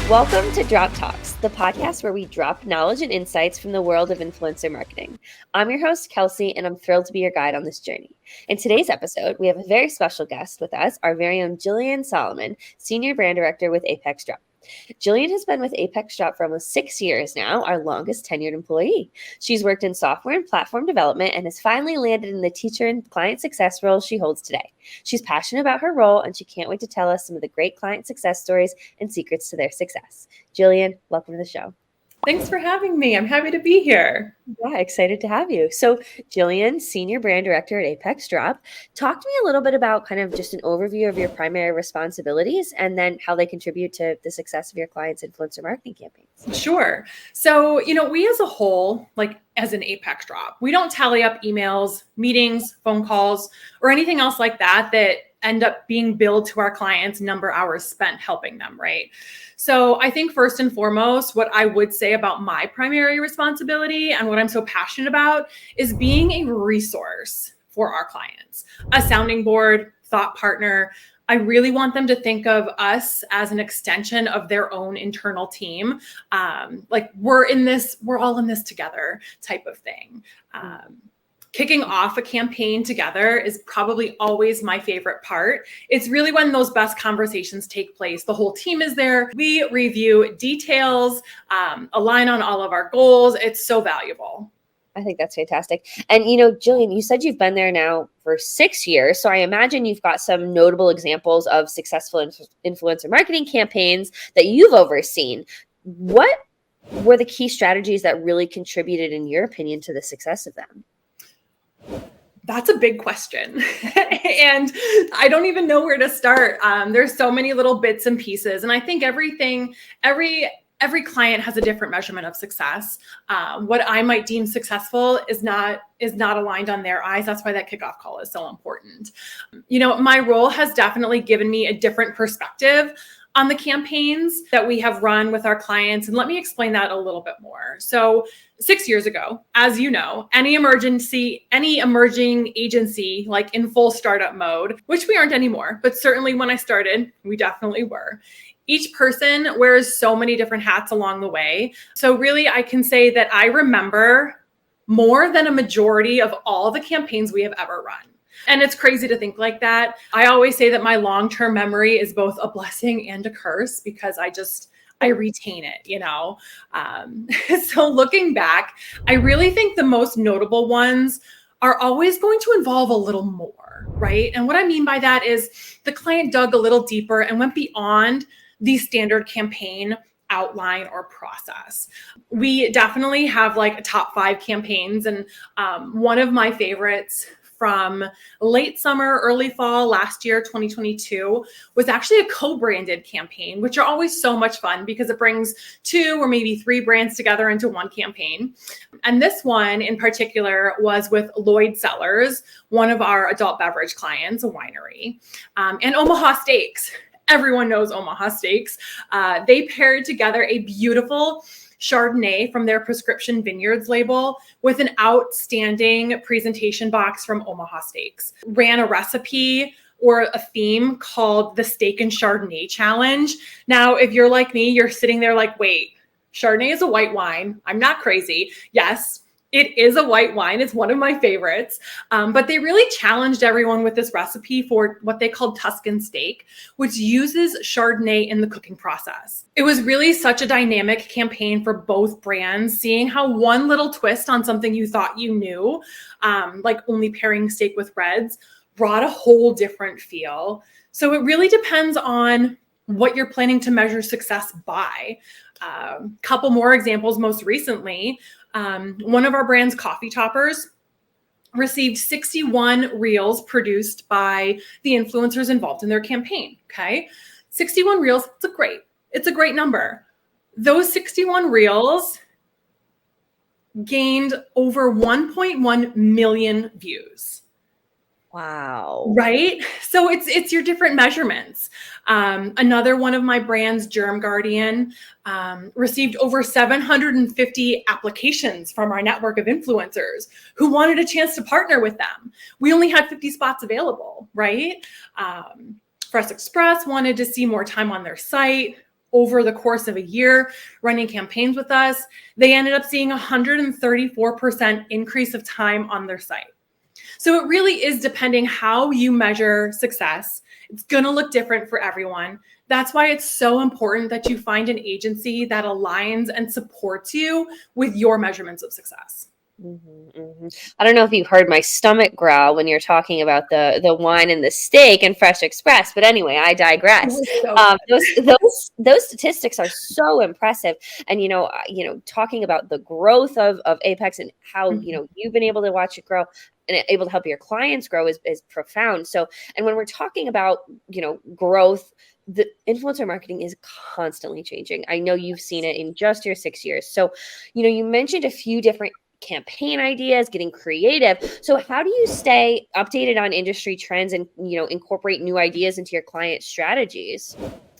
Welcome to Drop Talks, the podcast where we drop knowledge and insights from the world of influencer marketing. I'm your host, Kelsey, and I'm thrilled to be your guide on this journey. In today's episode, we have a very special guest with us, our very own Jillian Salamon, Senior Brand Director with ApexDrop. Jillian has been with ApexDrop for almost 6 years now, our longest tenured employee. She's worked in software and platform development and has finally landed in the teacher and client success role she holds today. She's passionate about her role, and she can't wait to tell us some of the great client success stories and secrets to their success. Jillian, welcome to the show. Thanks for having me. I'm happy to be here. Yeah, excited to have you. So Jillian, Senior Brand Director at ApexDrop, talk to me a little bit about kind of just an overview of your primary responsibilities and then how they contribute to the success of your clients' influencer marketing campaigns. Sure. So, we as a whole, like as an ApexDrop, we don't tally up emails, meetings, phone calls, or anything else like that end up being billed to our clients number of hours spent helping them, right? So I think first and foremost, what I would say about my primary responsibility and what I'm so passionate about is being a resource for our clients, a sounding board, thought partner. I really want them to think of us as an extension of their own internal team. Like we're all in this together type of thing. Kicking off a campaign together is probably always my favorite part. It's really when those best conversations take place. The whole team is there. We review details, align on all of our goals. It's so valuable. I think that's fantastic. And, Jillian, you said you've been there now for 6 years. So I imagine you've got some notable examples of successful influencer marketing campaigns that you've overseen. What were the key strategies that really contributed, in your opinion, to the success of them? That's a big question. And I don't even know where to start. There's so many little bits and pieces. And I think every client has a different measurement of success. What I might deem successful is not aligned on their eyes. That's why that kickoff call is so important. My role has definitely given me a different perspective on the campaigns that we have run with our clients. And let me explain that a little bit more. So 6 years ago, as you know, any emerging agency, like in full startup mode, which we aren't anymore, but certainly when I started, we definitely were. Each person wears so many different hats along the way. So really, I can say that I remember more than a majority of all the campaigns we have ever run. And it's crazy to think like that. I always say that my long-term memory is both a blessing and a curse because I retain it, So looking back, I really think the most notable ones are always going to involve a little more, right? And what I mean by that is the client dug a little deeper and went beyond the standard campaign outline or process. We definitely have like top 5 campaigns. And one of my favorites from late summer, early fall last year, 2022, was actually a co-branded campaign, which are always so much fun because it brings 2 or maybe 3 brands together into one campaign. And this one in particular was with Lloyd Cellars, one of our adult beverage clients, a winery, and Omaha Steaks. Everyone knows Omaha Steaks. They paired together a beautiful Chardonnay from their Prescription Vineyards label with an outstanding presentation box from Omaha Steaks. Ran a recipe or a theme called the Steak and Chardonnay Challenge. Now, if you're like me, you're sitting there like, wait, Chardonnay is a white wine. I'm not crazy. Yes, it is a white wine. It's one of my favorites. But they really challenged everyone with this recipe for what they called Tuscan steak, which uses Chardonnay in the cooking process. It was really such a dynamic campaign for both brands, seeing how one little twist on something you thought you knew, like only pairing steak with reds, brought a whole different feel. So it really depends on what you're planning to measure success by. Couple more examples most recently. One of our brand's coffee toppers received 61 reels produced by the influencers involved in their campaign. Okay. 61 reels. It's a great number. Those 61 reels gained over 1.1 million views. Wow. Right? So it's your different measurements. Another one of my brands, Germ Guardian, received over 750 applications from our network of influencers who wanted a chance to partner with them. We only had 50 spots available, right? Fresh Express wanted to see more time on their site. over the course of a year running campaigns with us, they ended up seeing 134% increase of time on their site. So it really is depending how you measure success. It's going to look different for everyone. That's why it's so important that you find an agency that aligns and supports you with your measurements of success. I don't know if you've heard my stomach growl when you're talking about the wine and the steak and Fresh Express, but anyway, I digress. Those statistics are so impressive, and talking about the growth of Apex and how you've been able to watch it grow and able to help your clients grow is profound. So, and when we're talking about growth, the influencer marketing is constantly changing. I know you've seen it in just your 6 years. So, you mentioned a few different campaign ideas, getting creative. So how do you stay updated on industry trends and, incorporate new ideas into your client strategies?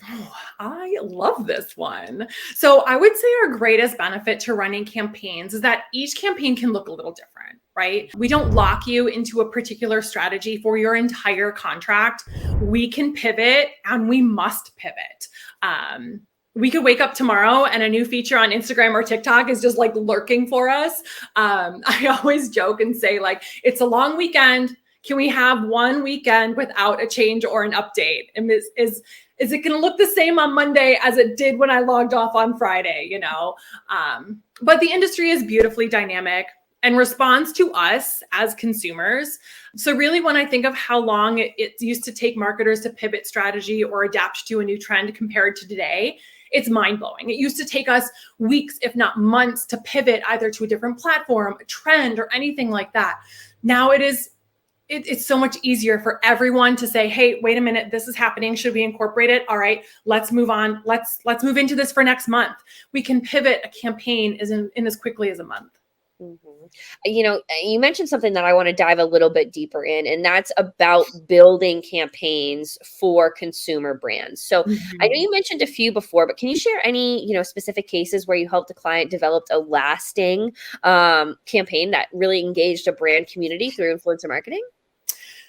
Oh, I love this one. So I would say our greatest benefit to running campaigns is that each campaign can look a little different, right? We don't lock you into a particular strategy for your entire contract. We can pivot, and we must pivot. We could wake up tomorrow and a new feature on Instagram or TikTok is just like lurking for us. I always joke and say, like, it's a long weekend. Can we have one weekend without a change or an update? And is it going to look the same on Monday as it did when I logged off on Friday? But the industry is beautifully dynamic and responds to us as consumers. So really, when I think of how long it used to take marketers to pivot strategy or adapt to a new trend compared to today, it's mind-blowing. It used to take us weeks, if not months, to pivot either to a different platform, a trend, or anything like that. Now it's so much easier for everyone to say, hey, wait a minute, this is happening. Should we incorporate it? All right, let's move on. Let's move into this for next month. We can pivot a campaign in as quickly as a month. You mentioned something that I want to dive a little bit deeper in, and that's about building campaigns for consumer brands. So I know you mentioned a few before, but can you share any, specific cases where you helped a client develop a lasting campaign that really engaged a brand community through influencer marketing?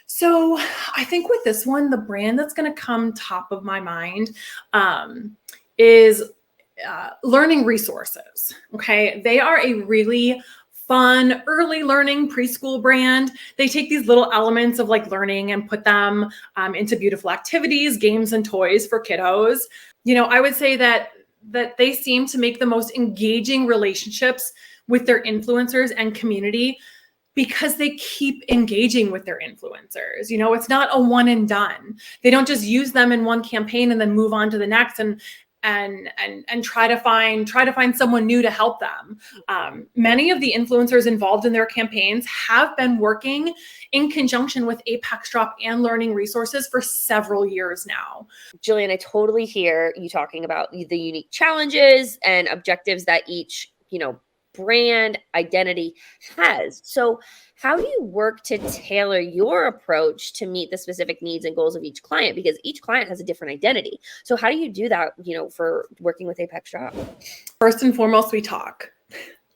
So I think with this one, the brand that's going to come top of my mind is Learning Resources. Okay. They are a really fun early learning preschool brand. They take these little elements of like learning and put them into beautiful activities, games, and toys for kiddos. I would say that they seem to make the most engaging relationships with their influencers and community because they keep engaging with their influencers. It's not a one and done. They don't just use them in one campaign and then move on to the next and try to find someone new to help them. Many of the influencers involved in their campaigns have been working in conjunction with ApexDrop and Learning Resources for several years now. Jillian, I totally hear you talking about the unique challenges and objectives that each, brand identity has. So how do you work to tailor your approach to meet the specific needs and goals of each client? Because each client has a different identity. So how do you do that, for working with ApexDrop? First and foremost, we talk.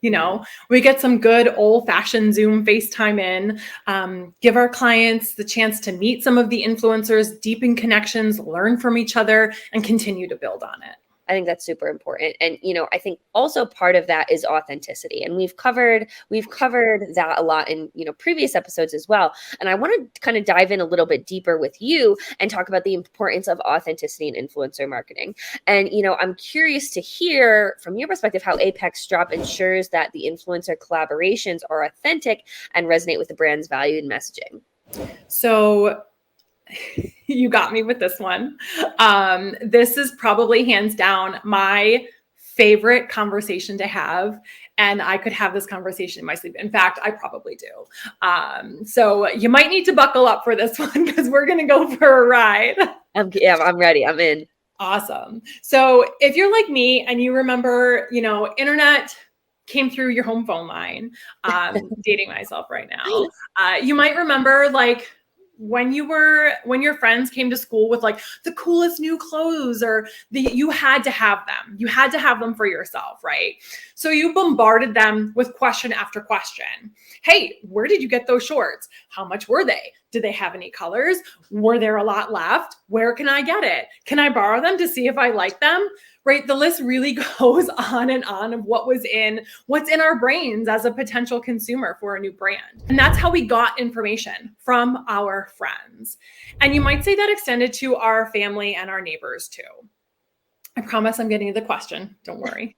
We get some good old-fashioned Zoom FaceTime in, give our clients the chance to meet some of the influencers, deepen connections, learn from each other, and continue to build on it. I think that's super important. And, I think also part of that is authenticity. And we've covered that a lot in, previous episodes as well. And I want to kind of dive in a little bit deeper with you and talk about the importance of authenticity in influencer marketing. And, I'm curious to hear from your perspective how ApexDrop ensures that the influencer collaborations are authentic and resonate with the brand's value and messaging. So you got me with this one. This is probably hands down my favorite conversation to have. And I could have this conversation in my sleep. In fact, I probably do. So you might need to buckle up for this one because we're going to go for a ride. I'm ready. I'm in. Awesome. So if you're like me and you remember, internet came through your home phone line, dating myself right now, you might remember when your friends came to school with like the coolest new clothes you had to have them for yourself, right? So you bombarded them with question after question. Hey, where did you get those shorts? How much were they? Did they have any colors? Were there a lot left? Where can I get it? Can I borrow them to see if I like them? Right? The list really goes on and on of what's in our brains as a potential consumer for a new brand. And that's how we got information from our friends. And you might say that extended to our family and our neighbors too. I promise I'm getting to the question. Don't worry.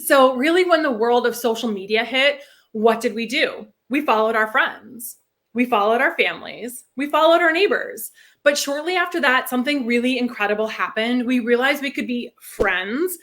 So really, when the world of social media hit, what did we do? We followed our friends. We followed our families. We followed our neighbors. But shortly after that, something really incredible happened. We realized we could be friends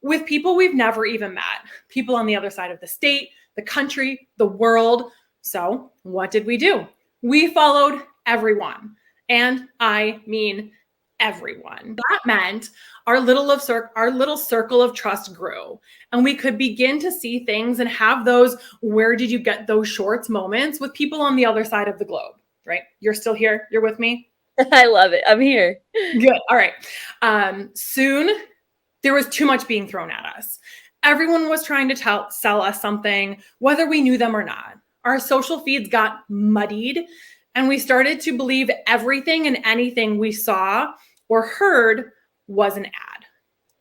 with people we've never even met, people on the other side of the state, the country, the world. So what did we do? We followed everyone. And I mean everyone. That meant our little circle of trust grew, and we could begin to see things and have those "where did you get those shorts" moments with people on the other side of the globe, right? You're still here. You're with me. I love it. I'm here. Good. All right. Soon there was too much being thrown at us. Everyone was trying to sell us something, whether we knew them or not. Our social feeds got muddied, and we started to believe everything and anything we saw or heard was an ad.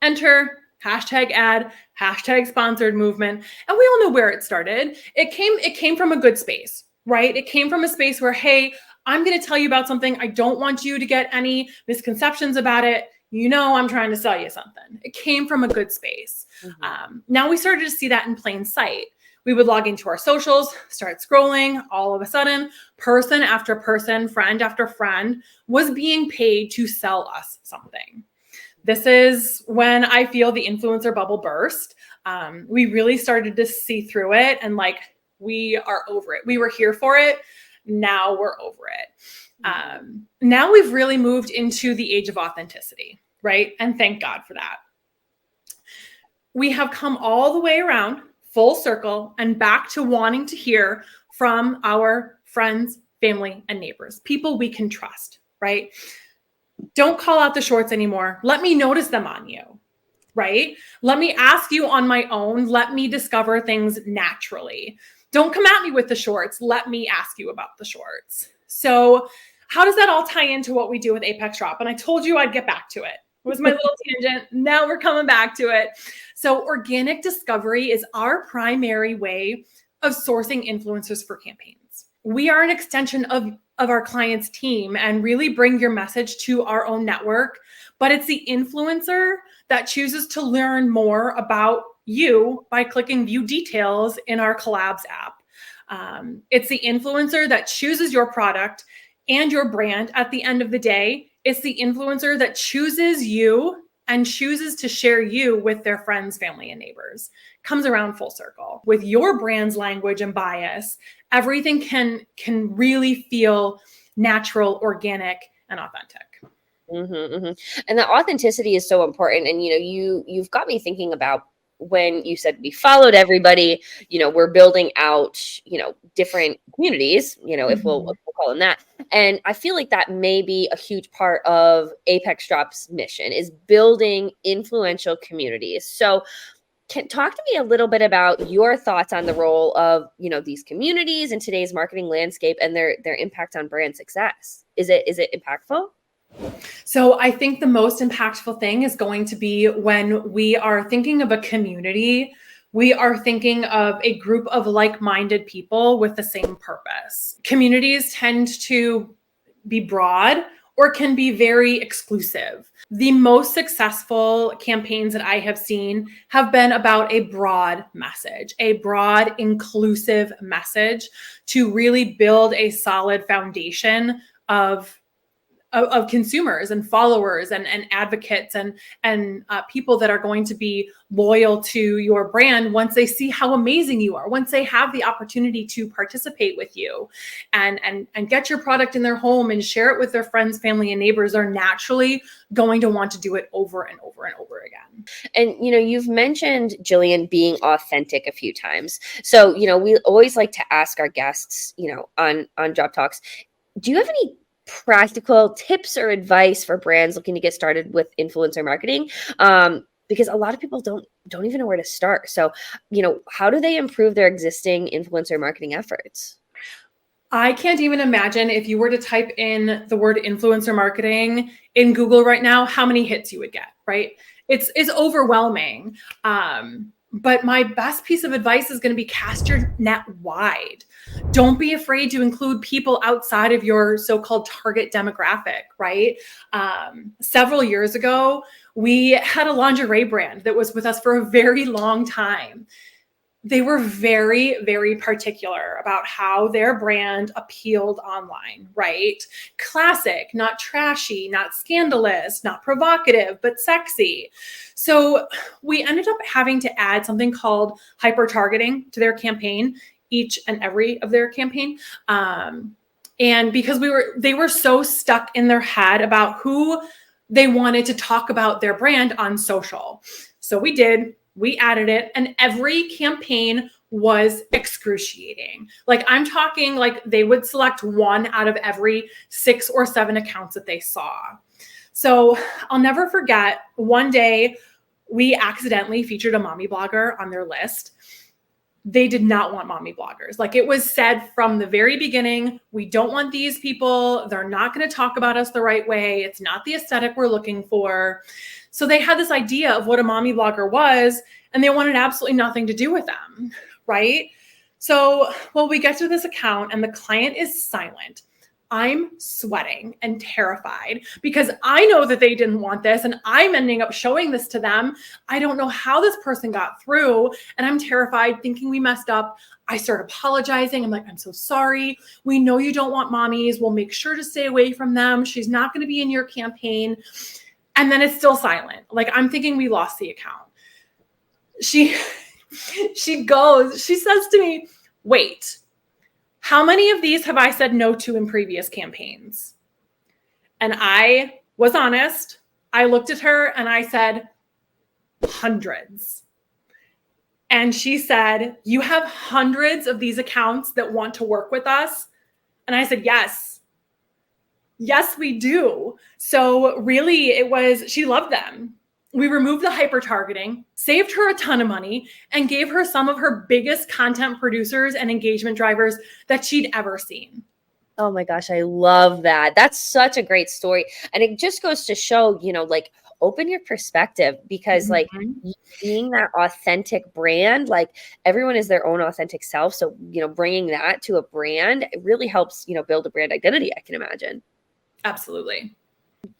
Enter hashtag ad, hashtag sponsored movement. And we all know where it started. It came from a good space, right? It came from a space where, hey, I'm going to tell you about something. I don't want you to get any misconceptions about it. You know, I'm trying to sell you something. It came from a good space. Mm-hmm. Now we started to see that in plain sight. We would log into our socials, start scrolling. All of a sudden, person after person, friend after friend was being paid to sell us something. This is when I feel the influencer bubble burst. We really started to see through it, and we are over it. We were here for it. Now we're over it. Now we've really moved into the age of authenticity, right? And thank God for that. We have come all the way around, full circle, and back to wanting to hear from our friends, family, and neighbors, people we can trust, right? Don't call out the shorts anymore. Let me notice them on you, right? Let me ask you on my own. Let me discover things naturally. Don't come at me with the shorts. Let me ask you about the shorts. So how does that all tie into what we do with ApexDrop? And I told you I'd get back to it. It was my little tangent. Now we're coming back to it. So organic discovery is our primary way of sourcing influencers for campaigns. We are an extension of our client's team and really bring your message to our own network. But it's the influencer that chooses to learn more about you by clicking view details in our collabs app. It's the influencer that chooses your product and your brand at the end of the day. It's the influencer that chooses you and chooses to share you with their friends, family, and neighbors. Comes around full circle. With your brand's language and bias, everything can really feel natural, organic, and authentic. Mm-hmm, mm-hmm. And the authenticity is so important. And, you've got me thinking about when you said we followed everybody, we're building out, different communities, if we'll call them that. And I feel like that may be a huge part of ApexDrop's mission, is building influential communities. So talk to me a little bit about your thoughts on the role of, these communities in today's marketing landscape and their impact on brand success. Is it impactful? So I think the most impactful thing is going to be when we are thinking of a community, we are thinking of a group of like-minded people with the same purpose. Communities tend to be broad or can be very exclusive. The most successful campaigns that I have seen have been about a broad message, a broad, inclusive message to really build a solid foundation of consumers and followers and advocates and people that are going to be loyal to your brand once they see how amazing you are, once they have the opportunity to participate with you and get your product in their home and share it with their friends, family, and neighbors, are naturally going to want to do it over and over and over again. And, you've mentioned, Jillian, being authentic a few times. So, we always like to ask our guests, on Drop Talks, do you have any practical tips or advice for brands looking to get started with influencer marketing? Because a lot of people don't even know where to start. So, how do they improve their existing influencer marketing efforts? I can't even imagine if you were to type in the word influencer marketing in Google right now, how many hits you would get, right? It's overwhelming. But my best piece of advice is going to be cast your net wide. Don't be afraid to include people outside of your so-called target demographic, right? Several years ago, we had a lingerie brand that was with us for a very long time. They were very, very particular about how their brand appealed online, right? Classic, not trashy, not scandalous, not provocative, but sexy. So we ended up having to add something called hyper targeting to their campaign, each and every of their campaign. And because they were so stuck in their head about who they wanted to talk about their brand on social. So we added it, and every campaign was excruciating. Like I'm talking like they would select one out of every 6 or 7 accounts that they saw. So I'll never forget one day we accidentally featured a mommy blogger on their list. They did not want mommy bloggers. Like it was said from the very beginning, we don't want these people. They're not going to talk about us the right way. It's not the aesthetic we're looking for. So they had this idea of what a mommy blogger was, and they wanted absolutely nothing to do with them, right? So, well, we get to this account and the client is silent. I'm sweating and terrified because I know that they didn't want this and I'm ending up showing this to them. I don't know how this person got through and I'm terrified thinking we messed up. I start apologizing. I'm like, I'm so sorry. We know you don't want mommies. We'll make sure to stay away from them. She's not going to be in your campaign. And then it's still silent. Like I'm thinking we lost the account. She says to me, wait, how many of these have I said no to in previous campaigns? And I was honest. I looked at her and I said, hundreds. And she said, you have hundreds of these accounts that want to work with us? And I said, yes. Yes, we do. So really she loved them. We removed the hyper targeting, saved her a ton of money, and gave her some of her biggest content producers and engagement drivers that she'd ever seen. Oh my gosh, I love that. That's such a great story. And it just goes to show, like open your perspective because like being that authentic brand, like everyone is their own authentic self. So, bringing that to a brand, it really helps, build a brand identity, I can imagine. Absolutely.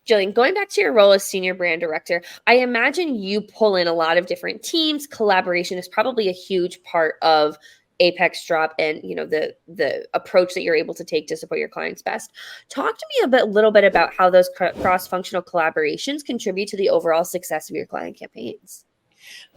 Jillian, going back to your role as senior brand director, I imagine you pull in a lot of different teams. Collaboration is probably a huge part of ApexDrop and the approach that you're able to take to support your clients best. Talk to me a little bit about how those cross-functional collaborations contribute to the overall success of your client campaigns.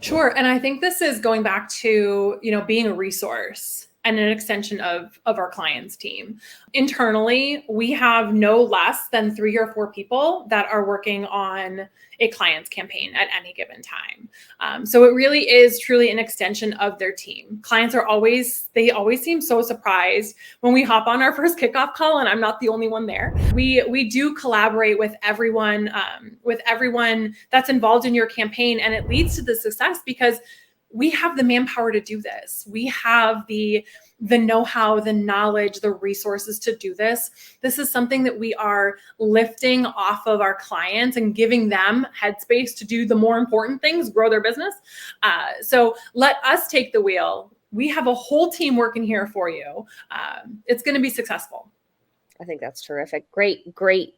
Sure. And I think this is going back to, being a resource and an extension of our client's team. Internally, we have no less than 3 or 4 people that are working on a client's campaign at any given time. So it really is truly an extension of their team. Clients they always seem so surprised when we hop on our first kickoff call and I'm not the only one there. We do collaborate with everyone that's involved in your campaign, and it leads to the success because we have the manpower to do this. We have the know-how, the knowledge, the resources to do this. This is something that we are lifting off of our clients and giving them headspace to do the more important things, grow their business. So let us take the wheel. We have a whole team working here for you. It's going to be successful. I think that's terrific. Great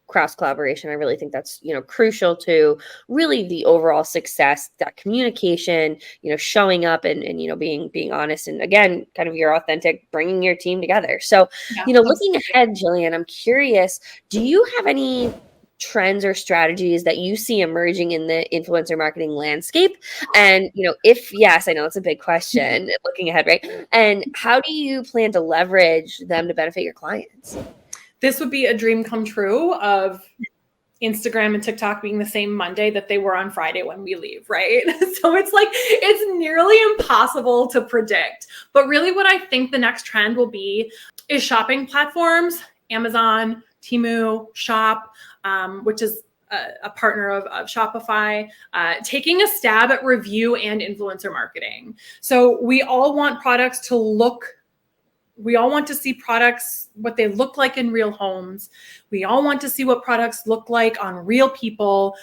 cross collaboration. I really think that's, crucial to really the overall success, that communication, showing up and being honest. And again, kind of your authentic, bringing your team together. So, looking ahead, Jillian, I'm curious, do you have any trends or strategies that you see emerging in the influencer marketing landscape? And, if yes, I know it's a big question looking ahead, right? And how do you plan to leverage them to benefit your clients? This would be a dream come true of Instagram and TikTok being the same Monday that they were on Friday when we leave, right? So it's nearly impossible to predict. But really what I think the next trend will be is shopping platforms, Amazon, Temu, Shop, which is a partner of Shopify, taking a stab at review and influencer marketing. So we all want products to look We all want to see products, what they look like in real homes. We all want to see what products look like on real people.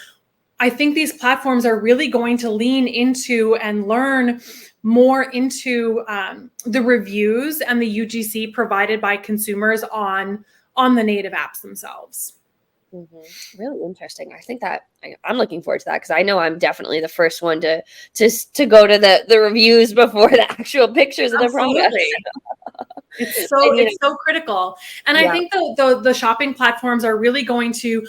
I think these platforms are really going to lean into and learn more into the reviews and the UGC provided by consumers on the native apps themselves. Mm-hmm. Really interesting. I think that I'm looking forward to that because I know I'm definitely the first one to go to the reviews before the actual pictures of the product. It's so critical. And I think the shopping platforms are really going to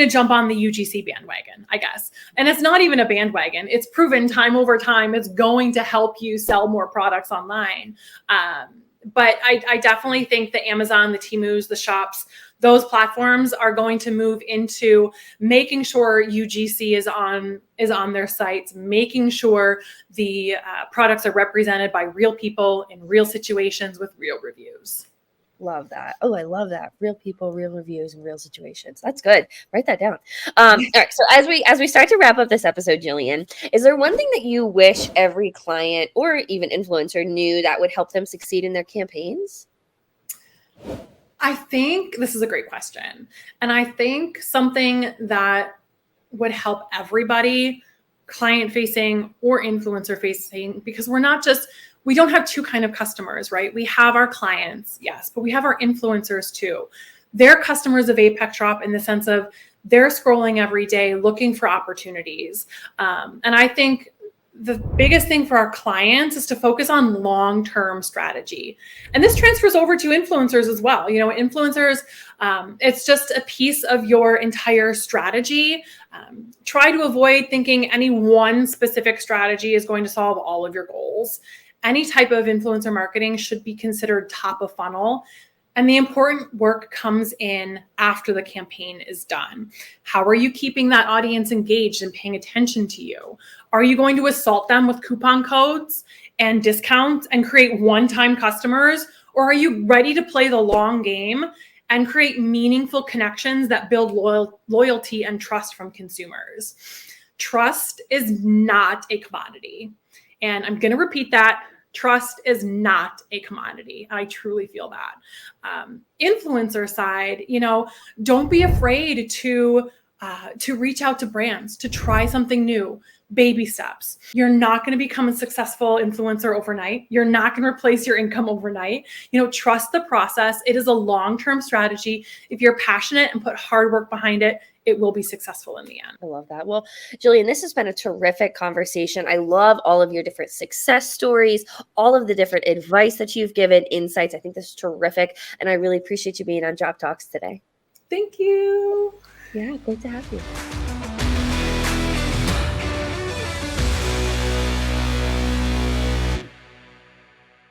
jump on the UGC bandwagon, I guess. And it's not even a bandwagon. It's proven time over time. It's going to help you sell more products online. But I definitely think the Amazon, the Temus, the shops, those platforms are going to move into making sure UGC is on their sites, making sure the products are represented by real people in real situations with real reviews. Love that. Oh, I love that. Real people, real reviews, and real situations. That's good. Write that down. All right. So as we start to wrap up this episode, Jillian, is there one thing that you wish every client or even influencer knew that would help them succeed in their campaigns? I think this is a great question. And I think something that would help everybody, client facing or influencer facing, because we don't have two kind of customers, right? We have our clients, yes, but we have our influencers too. They're customers of ApexDrop in the sense of they're scrolling every day looking for opportunities. And I think the biggest thing for our clients is to focus on long-term strategy. And this transfers over to influencers as well. You know, influencers, it's just a piece of your entire strategy. Try to avoid thinking any one specific strategy is going to solve all of your goals. Any type of influencer marketing should be considered top of funnel. And the important work comes in after the campaign is done. How are you keeping that audience engaged and paying attention to you? Are you going to assault them with coupon codes and discounts and create one-time customers? Or are you ready to play the long game and create meaningful connections that build loyalty and trust from consumers? Trust is not a commodity. And I'm going to repeat that. Trust is not a commodity. I truly feel that. Influencer side, don't be afraid to reach out to brands, to try something new. Baby steps. You're not going to become a successful influencer overnight. You're not going to replace your income overnight. Trust the process. It is a long-term strategy. If you're passionate and put hard work behind it, it will be successful in the end. I love that. Well, Jillian, this has been a terrific conversation. I love all of your different success stories, all of the different advice that you've given, insights. I think this is terrific. And I really appreciate you being on Drop Talks today. Thank you. Yeah, great to have you.